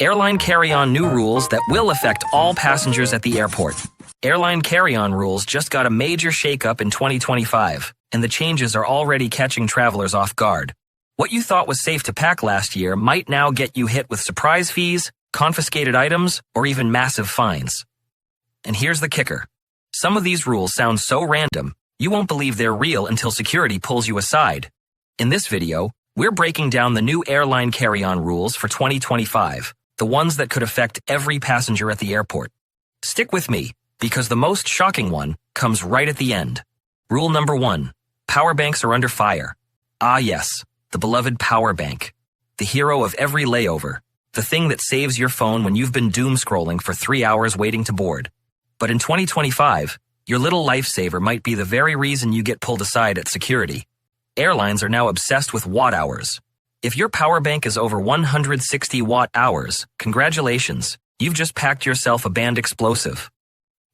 Airline carry-on new rules that will affect all passengers at the airport. Airline carry-on rules just got a major shakeup in 2025, and the changes are already catching travelers off guard. What you thought was safe to pack last year might now get you hit with surprise fees, confiscated items, or even massive fines. And here's the kicker. Some of these rules sound so random, you won't believe they're real until security pulls you aside. In this video, we're breaking down the new airline carry-on rules for 2025, the ones that could affect every passenger at the airport. Stick with me, because the most shocking one comes right at the end. Rule number 1. Power banks are under fire. Ah yes, the beloved power bank. The hero of every layover. The thing that saves your phone when you've been doom scrolling for 3 hours waiting to board. But in 2025, your little lifesaver might be the very reason you get pulled aside at security. Airlines are now obsessed with watt hours. If your power bank is over 160 watt hours, congratulations, you've just packed yourself a banned explosive.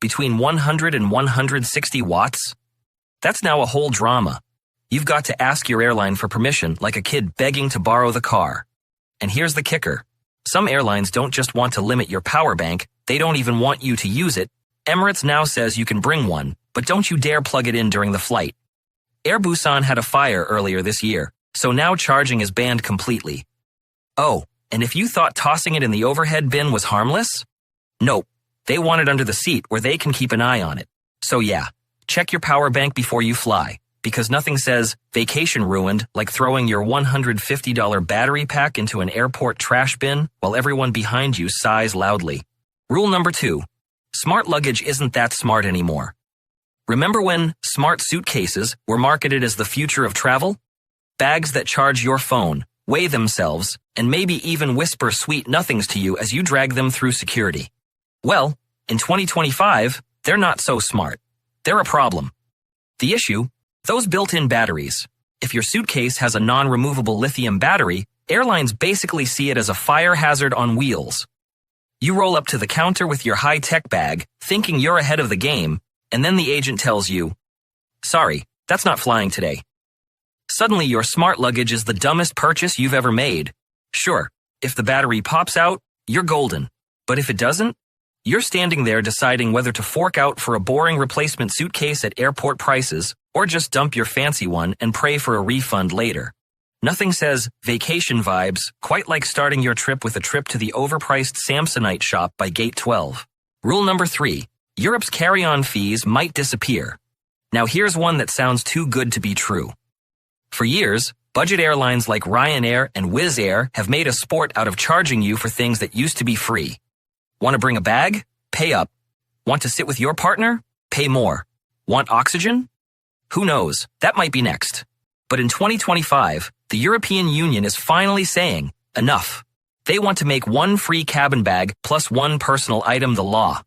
Between 100 and 160 watts? That's now a whole drama. You've got to ask your airline for permission like a kid begging to borrow the car. And here's the kicker. Some airlines don't just want to limit your power bank, they don't even want you to use it. Emirates now says you can bring one, but don't you dare plug it in during the flight. Air Busan had a fire earlier this year, so now charging is banned completely. Oh, and if you thought tossing it in the overhead bin was harmless? Nope, they want it under the seat where they can keep an eye on it. So yeah, check your power bank before you fly, because nothing says vacation ruined like throwing your $150 battery pack into an airport trash bin while everyone behind you sighs loudly. Rule number 2. Smart luggage isn't that smart anymore. Remember when smart suitcases were marketed as the future of travel? Bags that charge your phone, weigh themselves, and maybe even whisper sweet nothings to you as you drag them through security. Well, in 2025, they're not so smart. They're a problem. The issue? Those built-in batteries. If your suitcase has a non-removable lithium battery, airlines basically see it as a fire hazard on wheels. You roll up to the counter with your high-tech bag, thinking you're ahead of the game, and then the agent tells you, "Sorry, that's not flying today." Suddenly your smart luggage is the dumbest purchase you've ever made. Sure, if the battery pops out, you're golden. But if it doesn't, you're standing there deciding whether to fork out for a boring replacement suitcase at airport prices or just dump your fancy one and pray for a refund later. Nothing says vacation vibes quite like starting your trip with a trip to the overpriced Samsonite shop by Gate 12. Rule number 3. Europe's carry-on fees might disappear. Now here's one that sounds too good to be true. For years, budget airlines like Ryanair and Wizz Air have made a sport out of charging you for things that used to be free. Want to bring a bag? Pay up. Want to sit with your partner? Pay more. Want oxygen? Who knows? That might be next. But in 2025, the European Union is finally saying, enough. They want to make one free cabin bag plus one personal item the law.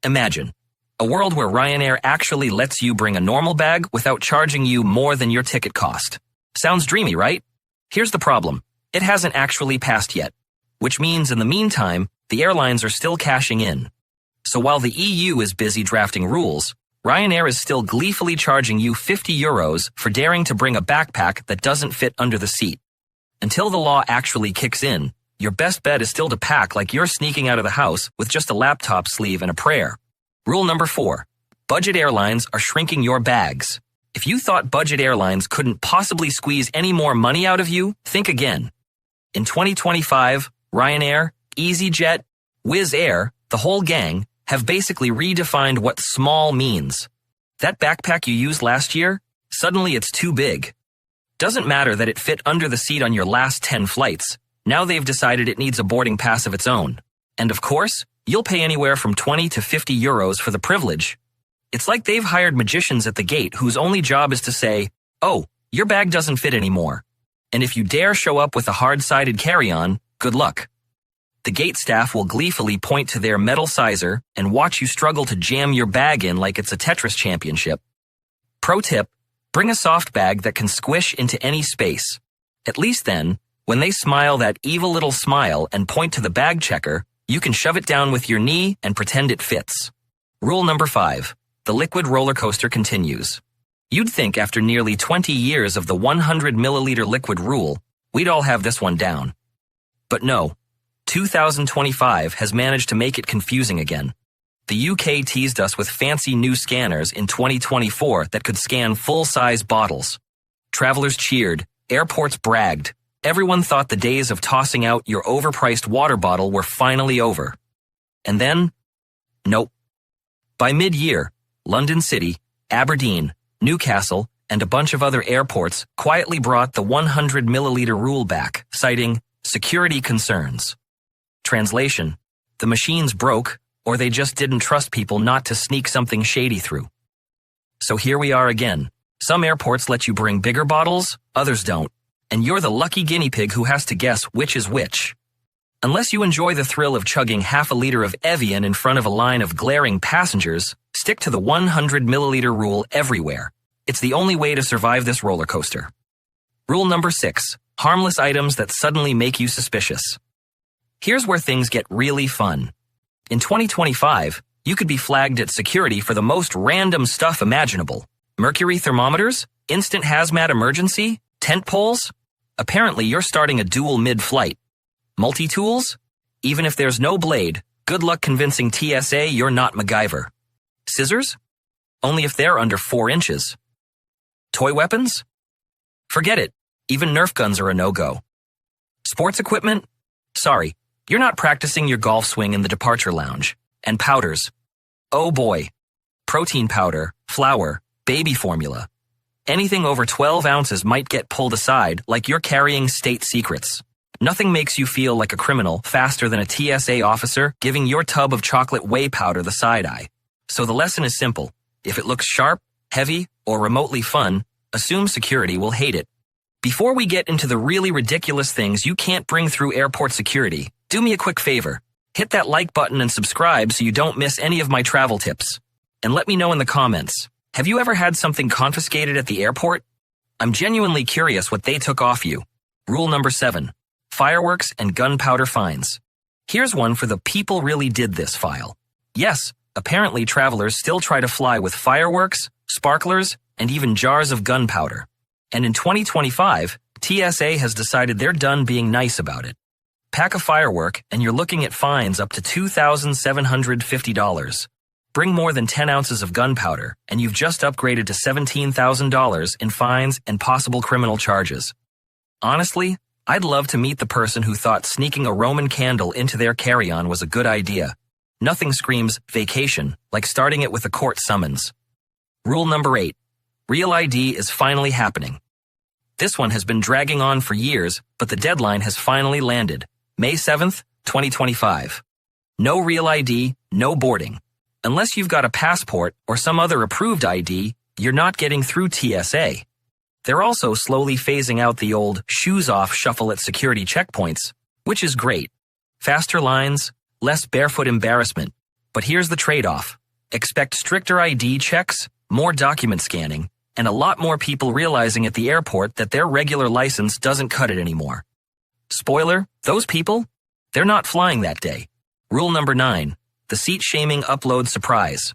Imagine a world where Ryanair actually lets you bring a normal bag without charging you more than your ticket cost. Sounds dreamy, right? Here's the problem. It hasn't actually passed yet, which means in the meantime, the airlines are still cashing in. So while the EU is busy drafting rules, Ryanair is still gleefully charging you €50 for daring to bring a backpack that doesn't fit under the seat. Until the law actually kicks in, your best bet is still to pack like you're sneaking out of the house with just a laptop sleeve and a prayer. Rule number 4. Budget airlines are shrinking your bags. If you thought budget airlines couldn't possibly squeeze any more money out of you, think again. In 2025, Ryanair, EasyJet, Wizz Air, the whole gang, have basically redefined what small means. That backpack you used last year, suddenly it's too big. Doesn't matter that it fit under the seat on your last 10 flights. Now they've decided it needs a boarding pass of its own. And of course, you'll pay anywhere from 20 to €50 for the privilege. It's like they've hired magicians at the gate whose only job is to say, "Oh, your bag doesn't fit anymore." And if you dare show up with a hard-sided carry-on, good luck. The gate staff will gleefully point to their metal sizer and watch you struggle to jam your bag in like it's a Tetris championship. Pro tip, bring a soft bag that can squish into any space. At least then, when they smile that evil little smile and point to the bag checker, you can shove it down with your knee and pretend it fits. Rule number 5. The liquid roller coaster continues. You'd think after nearly 20 years of the 100 milliliter liquid rule, we'd all have this one down. But no. 2025 has managed to make it confusing again. The UK teased us with fancy new scanners in 2024 that could scan full-size bottles. Travelers cheered, airports bragged. Everyone thought the days of tossing out your overpriced water bottle were finally over. And then, nope. By mid-year, London City, Aberdeen, Newcastle, and a bunch of other airports quietly brought the 100 milliliter rule back, citing security concerns. Translation: the machines broke, or they just didn't trust people not to sneak something shady through. So here we are again. Some airports let you bring bigger bottles, others don't. And you're the lucky guinea pig who has to guess which is which. Unless you enjoy the thrill of chugging half a liter of Evian in front of a line of glaring passengers, stick to the 100 milliliter rule everywhere. It's the only way to survive this roller coaster. Rule number 6. Harmless items that suddenly make you suspicious. Here's where things get really fun. In 2025, you could be flagged at security for the most random stuff imaginable. Mercury thermometers? Instant hazmat emergency? Tent poles? Apparently you're starting a duel mid-flight. Multi-tools? Even if there's no blade, good luck convincing TSA you're not MacGyver. Scissors? Only if they're under 4 inches. Toy weapons? Forget it. Even Nerf guns are a no-go. Sports equipment? Sorry, you're not practicing your golf swing in the departure lounge. And powders. Oh boy. Protein powder, flour, baby formula. Anything over 12 ounces might get pulled aside like you're carrying state secrets. Nothing makes you feel like a criminal faster than a TSA officer giving your tub of chocolate whey powder the side eye. So the lesson is simple. If it looks sharp, heavy, or remotely fun, assume security will hate it. Before we get into the really ridiculous things you can't bring through airport security, do me a quick favor. Hit that like button and subscribe so you don't miss any of my travel tips. And let me know in the comments, have you ever had something confiscated at the airport? I'm genuinely curious what they took off you. Rule number 7. Fireworks and gunpowder fines. Here's one for the people really did this file. Yes, apparently travelers still try to fly with fireworks, sparklers, and even jars of gunpowder. And in 2025, TSA has decided they're done being nice about it. Pack a firework and you're looking at fines up to $2,750. Bring more than 10 ounces of gunpowder and you've just upgraded to $17,000 in fines and possible criminal charges. Honestly, I'd love to meet the person who thought sneaking a Roman candle into their carry-on was a good idea. Nothing screams vacation like starting it with a court summons. Rule number 8. Real ID is finally happening. This one has been dragging on for years, but the deadline has finally landed. May 7th, 2025. No real ID, no boarding. Unless you've got a passport or some other approved ID, you're not getting through TSA. They're also slowly phasing out the old shoes-off shuffle at security checkpoints, which is great. Faster lines, less barefoot embarrassment. But here's the trade-off. Expect stricter ID checks, more document scanning, and a lot more people realizing at the airport that their regular license doesn't cut it anymore. Spoiler, those people, they're not flying that day. Rule number 9. The seat-shaming upload surprise.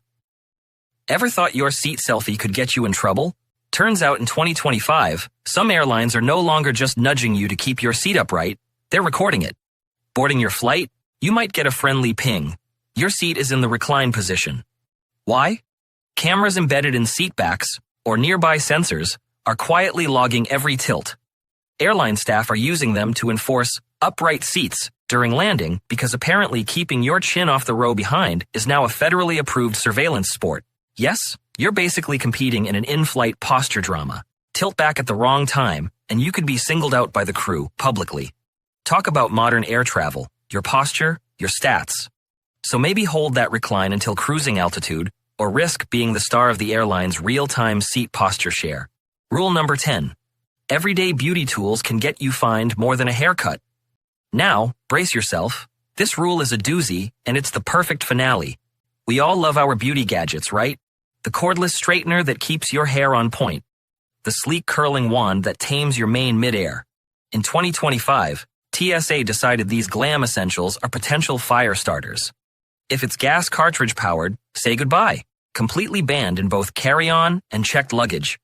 Ever thought your seat selfie could get you in trouble? Turns out in 2025, some airlines are no longer just nudging you to keep your seat upright, they're recording it. Boarding your flight, you might get a friendly ping. Your seat is in the recline position. Why? Cameras embedded in seat backs, or nearby sensors, are quietly logging every tilt. Airline staff are using them to enforce upright seats during landing because apparently keeping your chin off the row behind is now a federally approved surveillance sport. Yes, you're basically competing in an in-flight posture drama. Tilt back at the wrong time, and you could be singled out by the crew publicly. Talk about modern air travel, your posture, your stats. So maybe hold that recline until cruising altitude, or risk being the star of the airline's real-time seat posture share. Rule number 10. Everyday beauty tools can get you fined more than a haircut. Now, brace yourself. This rule is a doozy, and it's the perfect finale. We all love our beauty gadgets, right? The cordless straightener that keeps your hair on point. The sleek curling wand that tames your mane midair. In 2025, TSA decided these glam essentials are potential fire starters. If it's gas cartridge powered, say goodbye. Completely banned in both carry-on and checked luggage.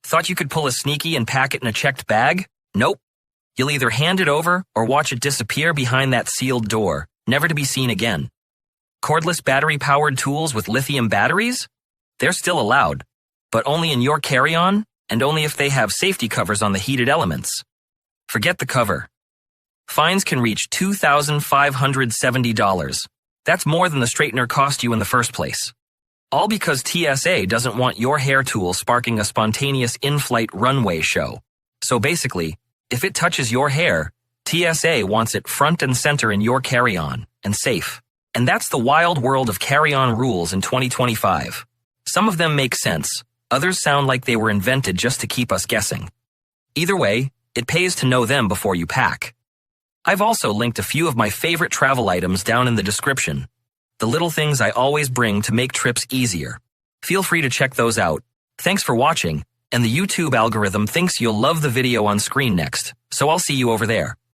Thought you could pull a sneaky and pack it in a checked bag? Nope. You'll either hand it over or watch it disappear behind that sealed door, never to be seen again. Cordless battery-powered tools with lithium batteries? They're still allowed, but only in your carry-on and only if they have safety covers on the heated elements. Forget the cover. Fines can reach $2,570. That's more than the straightener cost you in the first place. All because TSA doesn't want your hair tool sparking a spontaneous in-flight runway show. So basically, if it touches your hair, TSA wants it front and center in your carry-on and safe. And that's the wild world of carry-on rules in 2025. Some of them make sense. Others sound like they were invented just to keep us guessing. Either way, it pays to know them before you pack. I've also linked a few of my favorite travel items down in the description. The little things I always bring to make trips easier. Feel free to check those out. Thanks for watching, and the YouTube algorithm thinks you'll love the video on screen next, so I'll see you over there.